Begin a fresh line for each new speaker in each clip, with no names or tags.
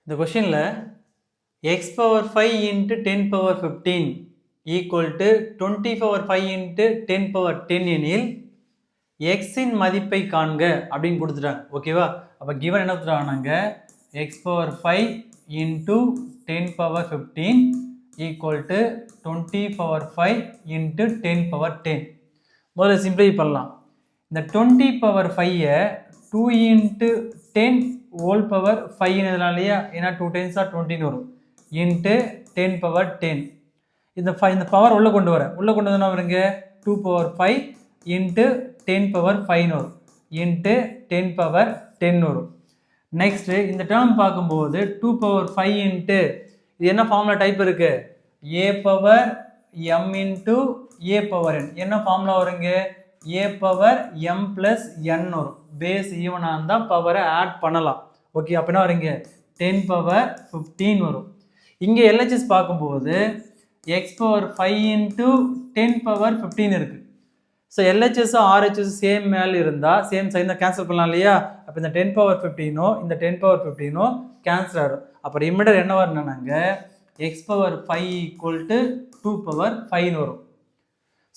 இந்த கொஷினில் x power 5 into 10 power 15 equal to 20 power 5 into 10 power 10 எனில் எக்ஸின் மதிப்பை காண்க அப்படின்னு கொடுத்துட்டாங்க. ஓகேவா? அப்போ கிவன் என்ன கொடுத்துட்டாங்க? x power 5 into 10 power 15 equal to 20 power 5 into 10 power 10. முதல்ல சிம்பிளை பண்ணலாம். இந்த 20 பவர் 5-ஐ 2 இன்ட்டு 10 ஹோல் பவர் 5 இல்லையா? ஏன்னா 2 10s are 20 வரும் இன்ட்டு 10 பவர் 10. இந்த பவர் உள்ளே கொண்டு வந்தோன்னா வருங்க 2 பவர் 5 இன்ட்டு 10 பவர் 5 வரும் இன்ட்டு 10 பவர் 10 வரும். நெக்ஸ்ட்டு இந்த டேர்ம் பார்க்கும்போது 2 பவர் 5 இன்ட்டு இது என்ன ஃபார்முலா டைப் இருக்கு? a power m into a power n. என்ன ஃபார்முலா வருங்க? a power m plus n வரும். பேஸ் ஈவனாக இருந்தால் பவரை ஆட் பண்ணலாம். ஓகே, அப்படின்னா வருங்க 10 பவர் 15 வரும். இங்கே எல்ஹெச்எஸ் பார்க்கும்போது எக்ஸ் பவர் 5 இன்ட்டு 10 பவர் 15 இருக்குது. ஸோ எல்ஹெச்எஸும் ஆர்ஹெச்எஸ் சேம் மேலே இருந்தால் சேம் சைன் தான் கேன்சல் பண்ணலாம் இல்லையா? அப்போ இந்த 10 பவர் 15 இந்த 10 பவர் 15 கேன்சல் ஆகிடும். அப்புறம் இம்மிடியட் என்ன வரணும்னாங்க X power 5 equal to 2 power 5 வரும்.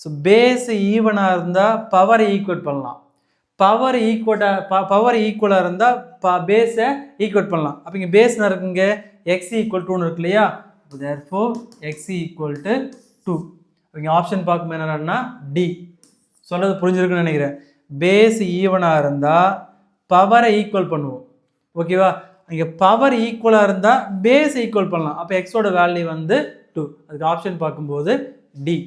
ஸோ பேஸ் ஈவனாக இருந்தால் பவரை ஈக்குவேட் பண்ணலாம். பவர் ஈக்குவலாக இருந்தால் பேஸை ஈக்குவேட் பண்ணலாம். அப்போ இங்கே பேஸ் என்ன இருக்குங்க? எக்ஸ் ஈக்குவல் டூன்னு இருக்கு இல்லையா? Therefore X equal to 2. இங்கே ஆப்ஷன் பார்க்கும்போது என்னன்னா டி. சொல்கிறது புரிஞ்சிருக்குன்னு நினைக்கிறேன். பேஸ் ஈவனாக இருந்தால் பவரை ஈக்குவல் பண்ணுவோம். ஓகேவா? இங்கே பவர் ஈக்குவலாக இருந்தால் பேஸ் ஈக்குவல் பண்ணலாம். அப்போ எக்ஸோட வேல்யூ வந்து 2. அதுக்கு ஆப்ஷன் பார்க்கும்போது டி.